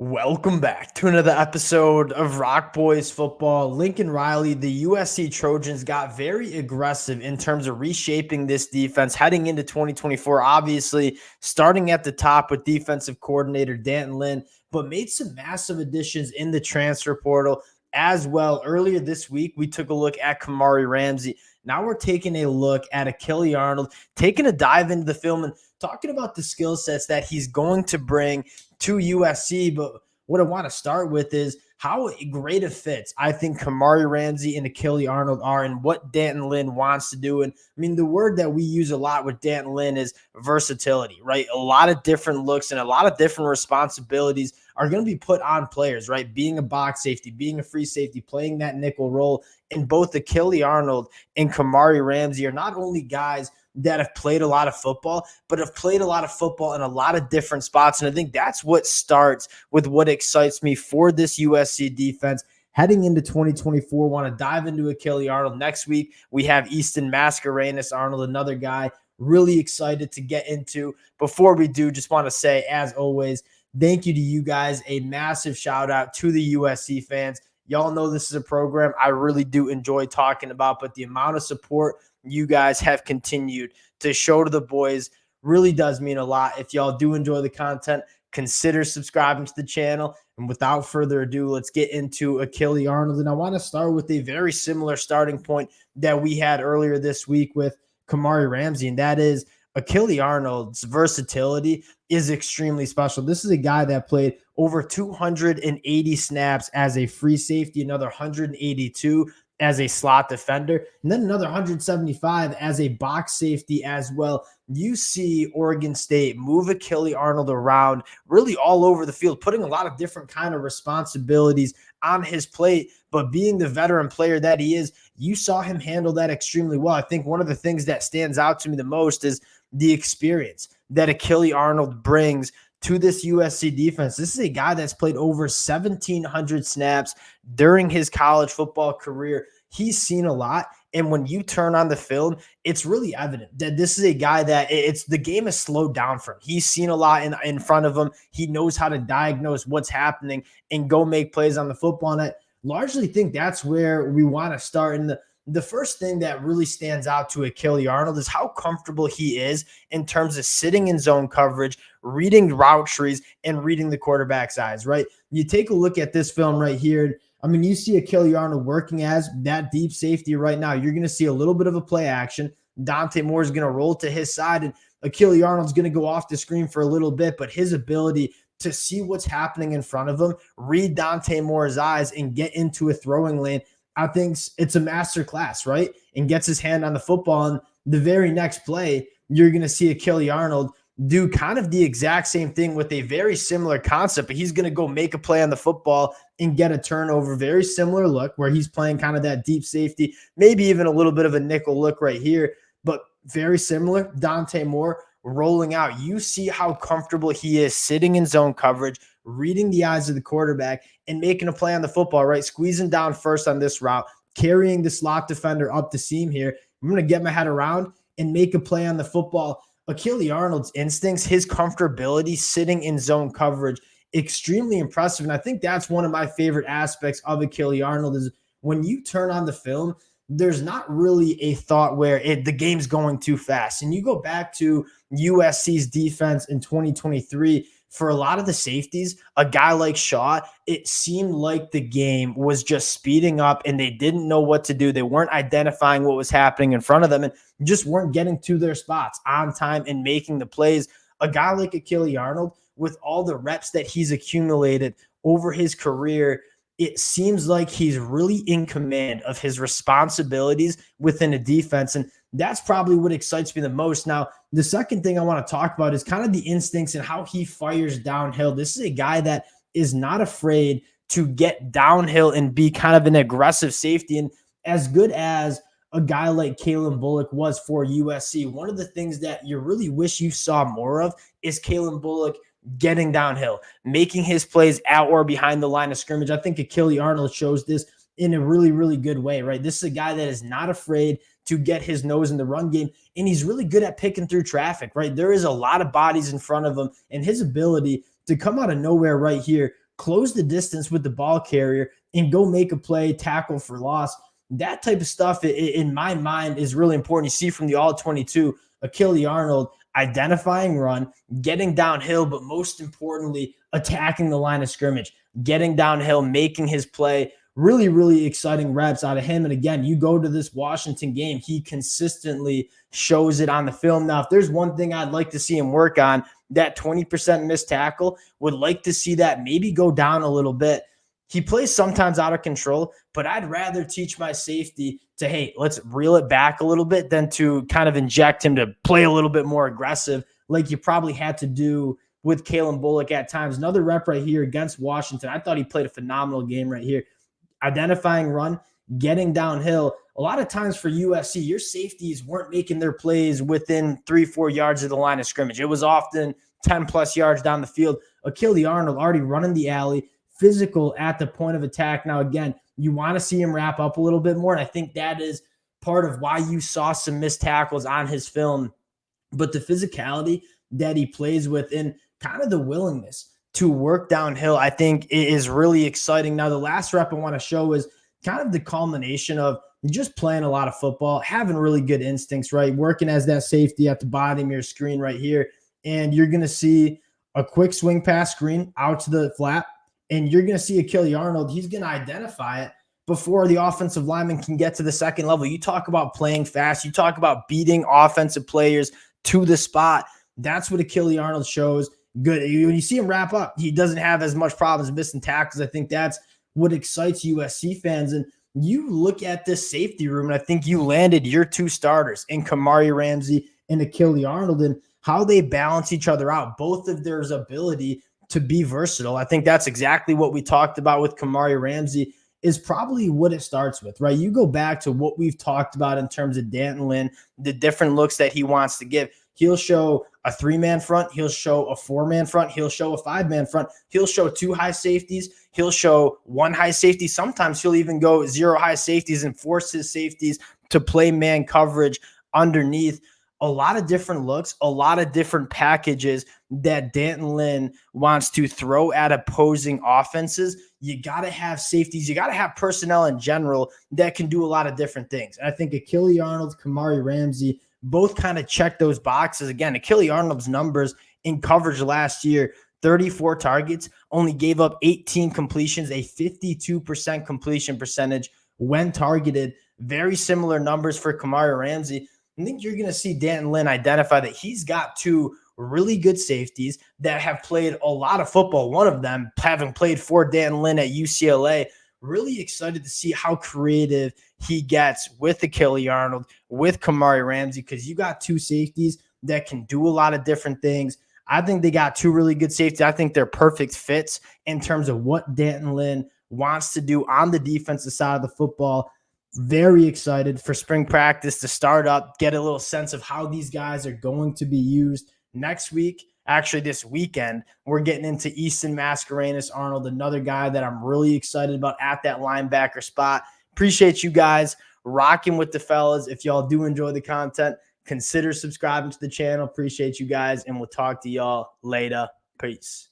Welcome back to another episode of Rock Boys Football. Lincoln Riley, the USC Trojans, got very aggressive in terms of reshaping this defense heading into 2024. Obviously, starting at the top with defensive coordinator D'Anton Lynn, but made some massive additions in the transfer portal as well. Earlier this week, we took a look at Kamari Ramsey. Now we're taking a look at Achille Arnold, taking a dive into the film and talking about the skill sets that he's going to bring to USC. But what I want to start with is how great of fits I think Kamari Ramsey and Achille Arnold are and what D'Anton Lynn wants to do. And I mean, the word that we use a lot with D'Anton Lynn is versatility, right? A lot of different looks and a lot of different responsibilities are going to be put on players, right? Being a box safety, being a free safety, playing that nickel role. And both Achille Arnold and Kamari Ramsey are not only guys that have played a lot of football, but have played a lot of football in a lot of different spots. And I think that's what starts with what excites me for this USC defense heading into 2024. Want to dive into Achille Arnold. Next week, we have Easton Mascarenas Arnold, another guy really excited to get into. Before we do, just want to say, as always, thank you to you guys. A massive shout out to the USC fans. Y'all know this is a program I really do enjoy talking about, but the amount of support you guys have continued to show to the boys really does mean a lot. If y'all do enjoy the content, consider subscribing to the channel. And without further ado, let's get into Achille Arnold. And I want to start with a very similar starting point that we had earlier this week with Kamari Ramsey, and that is Achille Arnold's versatility is extremely special. This is a guy that played over 280 snaps as a free safety, another 182 as a slot defender, and then another 175 as a box safety as well. You see Oregon State move Achille Arnold around really all over the field, putting a lot of different kind of responsibilities on his plate, but being the veteran player that he is, you saw him handle that extremely well. I think one of the things that stands out to me the most is the experience that Achille Arnold brings to this USC defense. This is a guy that's played over 1,700 snaps during his college football career. He's seen a lot. And when you turn on the film, it's really evident that this is a guy that the game is slowed down for him. He's seen a lot in front of him. He knows how to diagnose what's happening and go make plays on the football. And I largely think that's where we want to start. And the first thing that really stands out to Achille Arnold is how comfortable he is in terms of sitting in zone coverage, reading route trees, and reading the quarterback's eyes, right? You take a look at this film right here. I mean, you see Achille Arnold working as that deep safety right now. You're going to see a little bit of a play action. Dante Moore is going to roll to his side, and Achille Arnold's going to go off the screen for a little bit, but his ability to see what's happening in front of him, read Dante Moore's eyes, and get into a throwing lane, I think it's a master class, right? And gets his hand on the football. And the very next play, you're going to see Achille Arnold do kind of the exact same thing with a very similar concept, but he's going to go make a play on the football and get a turnover. Very similar look where he's playing kind of that deep safety, maybe even a little bit of a nickel look right here, but very similar. Dante Moore rolling out. You see how comfortable he is sitting in zone coverage, reading the eyes of the quarterback and making a play on the football, right? Squeezing down first on this route, carrying the slot defender up the seam here. I'm going to get my head around and make a play on the football. Achille Arnold's instincts, his comfortability sitting in zone coverage, extremely impressive. And I think that's one of my favorite aspects of Achille Arnold is when you turn on the film, there's not really a thought where the game's going too fast. And you go back to USC's defense in 2023, for a lot of the safeties, a guy like Shaw, it seemed like the game was just speeding up and they didn't know what to do. They weren't identifying what was happening in front of them and just weren't getting to their spots on time and making the plays. A guy like Achille Arnold, with all the reps that he's accumulated over his career, it seems like he's really in command of his responsibilities within a defense. And that's probably what excites me the most. Now, the second thing I want to talk about is kind of the instincts and how he fires downhill. This is a guy that is not afraid to get downhill and be kind of an aggressive safety. And as good as a guy like Kalen Bullock was for USC, one of the things that you really wish you saw more of is Kalen Bullock getting downhill, making his plays at or behind the line of scrimmage. I think Achille Arnold shows this in a really, really good way, right? This is a guy that is not afraid to get his nose in the run game, and he's really good at picking through traffic, right? There is a lot of bodies in front of him, and his ability to come out of nowhere right here, close the distance with the ball carrier and go make a play, tackle for loss. That type of stuff, in my mind, is really important. You see from the All-22, Achille Arnold identifying run, getting downhill, but most importantly, attacking the line of scrimmage, getting downhill, making his play. Really, really exciting reps out of him. And again, you go to this Washington game, he consistently shows it on the film. Now, if there's one thing I'd like to see him work on, that 20% missed tackle, would like to see that maybe go down a little bit. He plays sometimes out of control, but I'd rather teach my safety to, hey, let's reel it back a little bit than to kind of inject him to play a little bit more aggressive like you probably had to do with Kalen Bullock at times. Another rep right here against Washington. I thought he played a phenomenal game right here. Identifying run, getting downhill. A lot of times for USC, your safeties weren't making their plays within 3-4 yards of the line of scrimmage. It was often 10+ yards down the field. Achille Arnold already running the alley, physical at the point of attack. Now, again, you want to see him wrap up a little bit more, and I think that is part of why you saw some missed tackles on his film. But the physicality that he plays with and kind of the willingness to work downhill, I think, is really exciting. Now, the last rep I want to show is kind of the culmination of just playing a lot of football, having really good instincts, right? Working as that safety at the bottom of your screen right here. And you're going to see a quick swing pass screen out to the flat, and you're going to see Achille Arnold. He's going to identify it before the offensive lineman can get to the second level. You talk about playing fast. You talk about beating offensive players to the spot. That's what Achille Arnold shows. Good. When you see him wrap up, he doesn't have as much problems missing tackles. I think that's what excites USC fans. And you look at this safety room, and I think you landed your two starters in Kamari Ramsey and Achille Arnold, and how they balance each other out, both of their ability to be versatile. I think that's exactly what we talked about with Kamari Ramsey, is probably what it starts with, right? You go back to what we've talked about in terms of D'Anton Lynn, the different looks that he wants to give. He'll show a 3-man front. He'll show a 4-man front. He'll show a 5-man front. He'll show 2 high safeties. He'll show 1 high safety. Sometimes he'll even go 0 high safeties and force his safeties to play man coverage underneath. A lot of different looks, a lot of different packages that D'Anton Lynn wants to throw at opposing offenses. You got to have safeties. You got to have personnel in general that can do a lot of different things. And I think Achille Arnold, Kamari Ramsey, both kind of check those boxes. Again, Achille Arnold's numbers in coverage last year, 34 targets, only gave up 18 completions, a 52% completion percentage when targeted. Very similar numbers for Kamari Ramsey. I think you're going to see D'Anton Lynn identify that he's got 2 really good safeties that have played a lot of football. One of them having played for D'Anton Lynn at UCLA. Really excited to see how creative he gets with Achille Arnold, with Kamari Ramsey, because you got 2 safeties that can do a lot of different things. I think they got 2 really good safeties. I think they're perfect fits in terms of what D'Anton Lynn wants to do on the defensive side of the football. Very excited for spring practice to start up, get a little sense of how these guys are going to be used next week. Actually, this weekend, we're getting into Easton Mascarenas Arnold, another guy that I'm really excited about at that linebacker spot. Appreciate you guys rocking with the fellas. If y'all do enjoy the content, consider subscribing to the channel. Appreciate you guys, and we'll talk to y'all later. Peace.